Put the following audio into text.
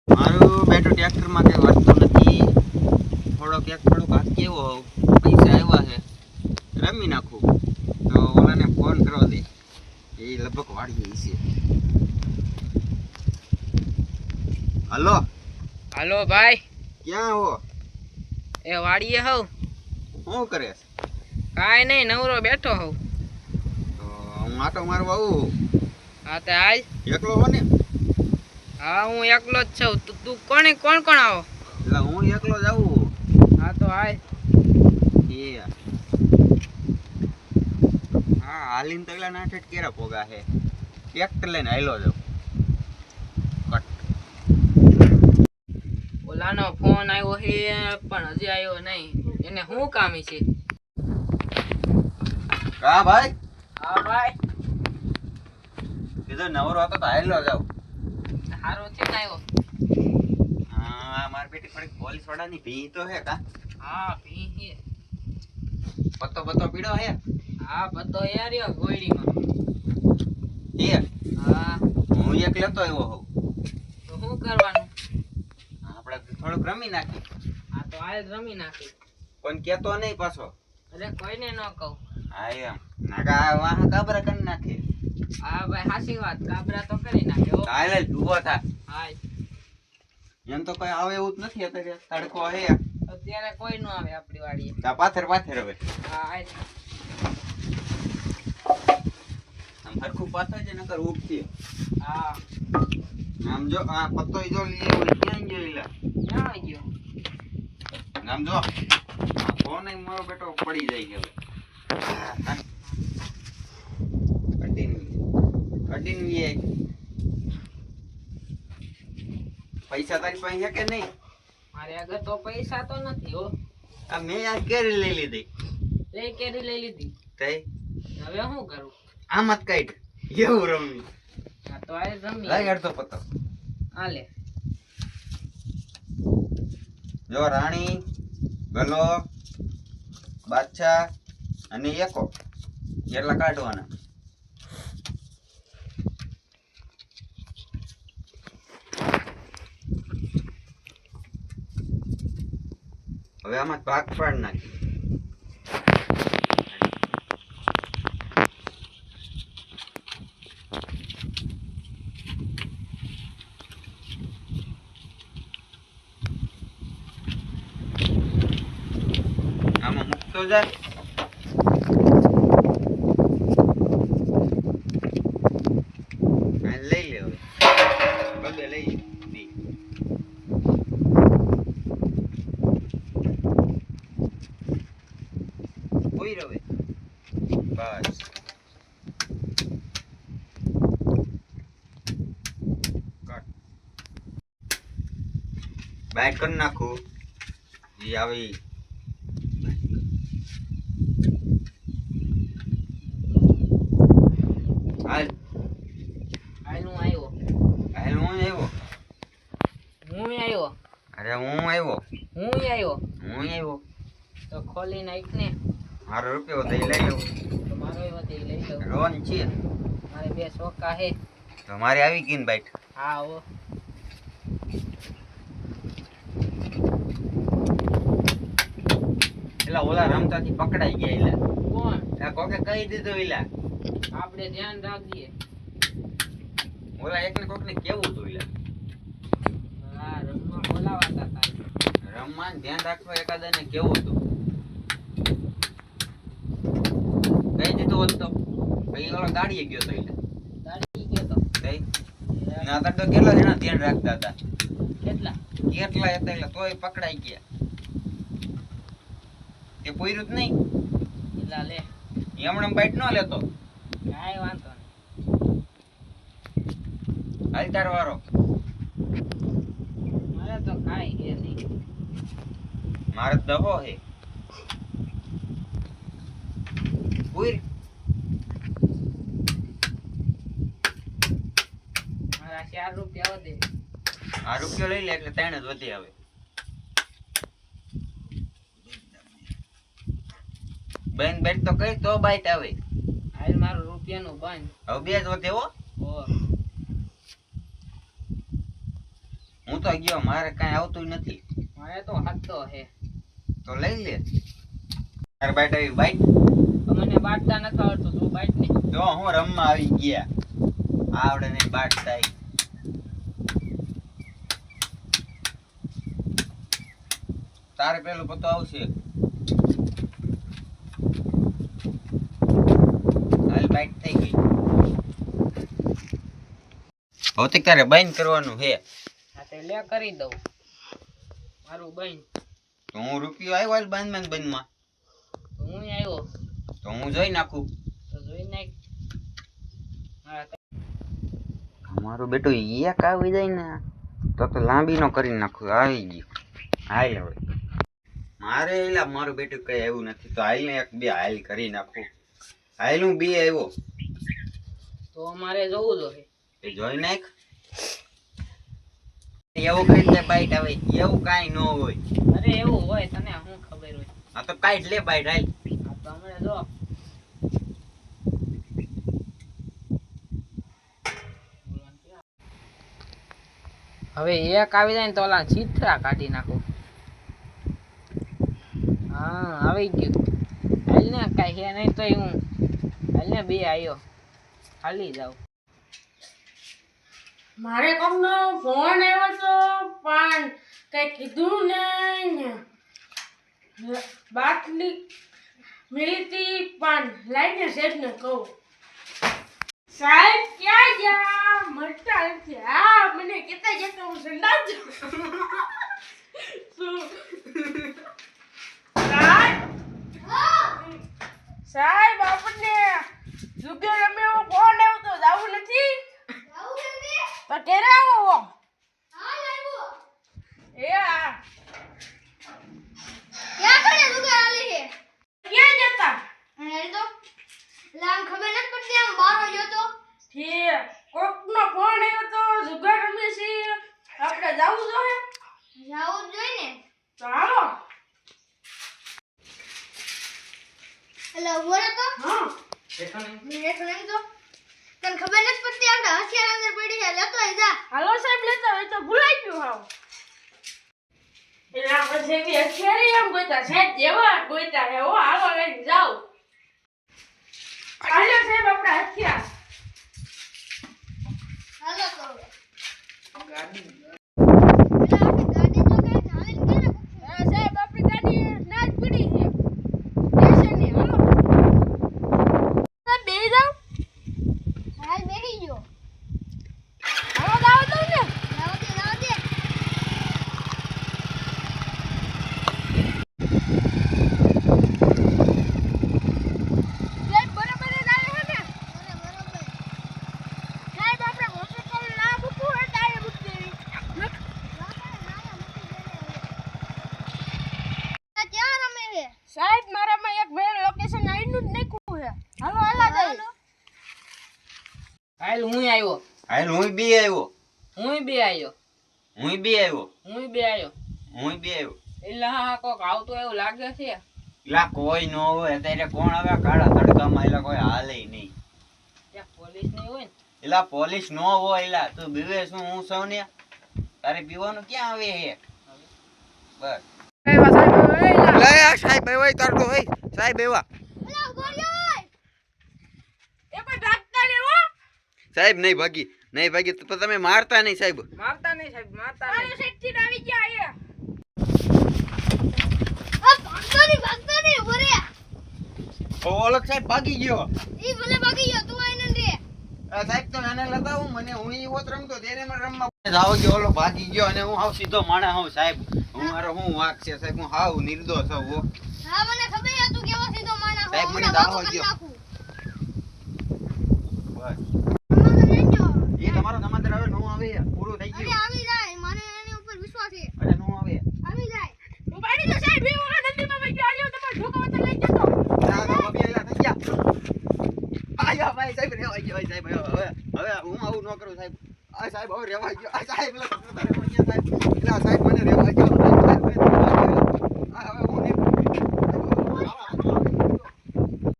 મારું બેટું ટ્રેક્ટરમાં કઈ વધતું નથી. થોડોક હાથ કેવો હોવ, પૈસા આવ્યા છે, રમી નાખું તો ઓલાને ફોન કરવા દે, એ લગભગ વાળી છે. હલો હાલો ભાઈ, ક્યાં હો? એ વાડીએ હોવ. શું કરે? કાંઈ નહીં, નવરો બેઠો હોવ. તો હું આટો મારવા આવું. હા તે હાલ. એકલો હો ને? હા હું એકલો જ છું. તું કોણ આવો? એટલે હું એકલો જ આવું. હા તો હાલ. હા હાલીને તગલા નાઠે કેરા પોગા હે. ટ્રેક્ટર લઈને હાલો જાવ. ઓલાનો ફોન આવ્યો છે પણ હજી આવ્યો નહીં. એને શું કામ છે? હા ભાઈ. હા ભાઈ. કીધું નવરો હતો તો હાલો જાવ. સારો છે ને આવ્યો? હા મારી બેટી થોડીક પોલીસ વાળાની ભી તો હે કા? હા ભી છે. પત્તો પીડો હે? હા પત્તો એ રહ્યો ગોળીમાં. હે? હા હું એક લેતો આવ્યો હોઉં. તો શું કરવાનું? આપણે થોડુંક રમી નાખી. હા તો હાલ રમી નાખી. પણ કેતો નહીં પાછો. અરે કોઈને ન કહું. હા એમ નાકા વાહ કાબરા કરી નાખે. હા ભાઈ હાચી વાત, કાબરા તો કરી નાખે હો. હાલે ઉભો થા. હા એમ તો કોઈ આવે એવું જ નથી અત્યારે. તડકો હે અત્યારે કોઈ ન આવે આપણી વાડીએ. તા પાથર હવે. હા હાલ. આમ હરખું પાથર છે નકર ઉગતી. હા આમ જો આ પત્તો જો લીલો ક્યાં ગયો એલા? ક્યાં ગયો? આમ જો આ ફોન મારો બેટો પડી જાય કે હવે. કન્ટિન્યુ પૈસા તારી પાસે છે કે નહીં? મારે આગળ તો પૈસા તો નથી હો. આ મેં આ કેરી લઈ લીધી. કેરી લઈ લીધી. તઈ હવે શું કરું? આમ જ કાઢ એવું રમી. હા તો આ રમી. લઈ અડધો પત્તો. હાલે. જો રાણી, ગલો, બાદશાહ અને એકો એટલા કાઢવાના. હવે આમાં ભાગ પાડ નાખી. આમાં મૂકતો જાય. લઈ લે હવે. બધે લઈ દી. કોઈ રવે બસ. બાઈક કરી નાખું એ આવી. હાલ હાલ હું આવ્યો. હાલ હું આવ્યો. હું આવ્યો. અરે હું આવ્યો. હું આવ્યો. હું આવ્યો. તો ખોલી નાખ ને. મારો રૂપિયો દઈ લઈ લઉં. તો મારો એવો દઈ લઈ લઉં. રોન છે મારે બે સોકા હે. તો મારે આવી ગઈ ને બાઈક. હા હો. એલા ઓલા રમતાથી પકડાઈ ગયા એલા. કોણ? આ કોકે કહી દીધું એલા. આપણે ધ્યાન રાખીએ. ઓલા એકને કોકને કેવું હતું એલા. હા રમવા બોલાવાતા તારે. રમવાનું ધ્યાન રાખવા એકાદાને કેવું હતું. કહી દીધું હોત તો ભાઈ ઓલા ગાડીએ ગયો તો એલા. દાડી ગયો તો. કઈ ના તો કેટલા જણા ધ્યાન રાખતા હતા. કેટલા હતા એટલે તોય પકડાઈ ગયા. તે પોઈરું જ નહીં. એટલા લે. હમણાં બાઈટ ન લેતો. કાંઈ વાંધો નહીં. હાલતાર વાળો. મારે તો કાંઈ હે નહીં. મારે દહો હે. ઉઈર મારા 4 રૂપિયા વધે. આ રૂપિયો લઈ લે એટલે 3 જ વધી આવે. બેન બેટ તો કઈ તો બાઈટ આવે. હાલ મારું રૂપિયાનું બંધ. હવે 2 જ વધે હો. ઓ હું તો ગયો, મારે કાંઈ આવતું નથી. મારે તો હાથતો હે. તો લઈ લે. તારે બાઈટ આવી બાઈટ? મને બાટતા નથી આવડતું, તું બાઈટ ને. જો હું રમવા આવી ગયા, આવડે નહીં બાટ થાય. તારે પેલું પતો આવશે. હાલ બાઈટ થઈ ગઈ. ભૌતિક તારે બંધ કરવાનું હે. હા તે લે કરી દઉં મારું બહેન. તો હું રૂપિયો આવ્યો હાલ બંધમાં. તો હું આવ્યો તો હું જોઈ નાખું. તો જોઈ નાખ. હા મારું બેટું એક આવી જાય ને તો લાંબી નો કરી નાખું. આવી ગયું. હાલ હવે મારે એલા મારું બેટું કઈ આવ્યું નથી, તો હાલ ને એક બે હાલ કરી નાખું. હાલ હું બે આવ્યો તો મારે જોવું જોઈએ. એ જોઈ નાખ. એવું કઈ રીતે બાઈટ આવે? એવું કાંઈ ન હોય. અરે એવું હોય, તને શું ખબર હોય? હા તો કાંઈ લે બાઈટ હાલ. હા તો હમણાં જો. હવે એક આવી જાય ને તો ઓલા ચિત્રા કાઢી નાખું. હા આવી ગયું. હાલ ને કઈ હે નહીં તો હું હાલ ને બે આવ્યો. હાલી જાવ. મારે કોકનો ફોન આવ્યો તો પણ કઈ કીધું નહીં ને બાટલી મિલતી પણ લાઈને શેઠને કહું સાહેબ ક્યાં ગયા મળતા નથી. હા મને કહેતા જતા હું સંડાસ જાઉં. સાહેબ આપણને જુગે રમે એવો ફોન આવ્યો તો જાવું નથી તો કેરે આવો એ આ क्या करे तू क्या हाल है ક્યાં જતા अरे तो लाम खबर न पड़ती हम बाहर हो जो तो ઠીક કોકનો ફોન આવ્યો તો જુગાર રમે છે આપણે જાવું જોઈએ जाओ જોઈ ને તો હાલો એટલે બોલે તો હા મેં ખબર તો તને ખબર ન પડતી આપણે હથિયાર અંદર પડી છે લેતો આઈ જા હાલો સાહેબ લેતા હોય તો ભૂલાઈ ગયું હાવ એટલે આપણે જેવી અત્યારે એમ ગોતા સાહેબ જેવા ગોતા હે હો હાલો લઈને જાઓ હાલો સાહેબ આપણે હથિયાર હાલો તો ગાડી એટલે આપણે ગાડી તો કઈ ચાલે ને કે હા સાહેબ આપણી ગાડી ના જ પડી છે સ્ટેશને હાલો સાહેબ બેહી જાઓ હાલ બેહી ગયો હાલો જાઓ તો ને જાઓ દે સાહેબ બરાબર જ આવે છે ને બરોબર સાહેબ આપણે હોસ્પિટલ ના મૂકવું હોય તારે મૂકી દેવી ક્યાં રમે છે સાહેબ મારામાં એક ભાઈ લોકેશન આઈનું જ નાખ્યું છે હાલો હાલા જાય હાલ હું આવ્યો. હાલ હું બે આવ્યો. હું બે આવ્યો. હું બે આવ્યો. હું બે આવ્યો. હું બે આવ્યો. એટલે હા કોક આવતું એવું લાગે છે. એલા કોઈ ન હોય અત્યારે કોણ આવે કાળા તડકામાં? એલા કોઈ હાલે નહીં. ત્યાં પોલીસ નહીં હોય ને. એલા પોલીસ નો હોય. એલા તું બીવે શું? હું સૌ ને તારે પીવાનું ક્યાં આવે હે? બસ લે આ સાહેબ આવ્યા તાર તો હોય સાહેબ આવ્યા. ઓલા ઉભો રહ્યો એ પણ ભાગતા નહીં હો સાહેબ નહીં ભાગી તો તમે મારતા નહીં સાહેબ. મારતા નહીં સાહેબ, મારતા મારો નહીં. સેટથી આવી ગયા અહીંયા આ ભાગતો નહીં ઉભો રે ઓલો સાહેબ ભાગી ગયો. ઈ ભલે ભાગી ગયો તું આઈને રે આ સાહેબ તો એને લગાવું મને હું ઈ ઓત રમતો તેને મને રમવા જાવ ગયો. ઓલો ભાગી ગયો અને હું હાવ સીધો માણા હાવ સાહેબ. હું મારો હું વાક છે સાહેબ, હું હાવ નિર્દોષ છું. હો હા મને ખબર છે તું કેવો સીધો માણસ સાહેબ, મને હમણાં દાવો વાતો કરી દ્યો. નાખું. બસ મને લેજો. એ તમારો સમાચાર હવે નો આવે પૂરું થઈ અરે ગયું. આવી જાય મને એની ઉપર વિશ્વાસ છે અરે નો આવે. આવી જાય હું પાડી દો સાહેબ એ ઓલા નદીમાં વહી ગયો આવ્યો તમારે ઢોકાવતા લઈ જતો આ તો બબી એલા થઈ ગયા. આયા ભાઈ સાહેબ રેવા ગયો સાહેબ. હવે હું આવું ન કરું સાહેબ. આ સાહેબ હવે રેવા ગયો. આ સાહેબ એલા સાહેબ મને રેવા ગયો.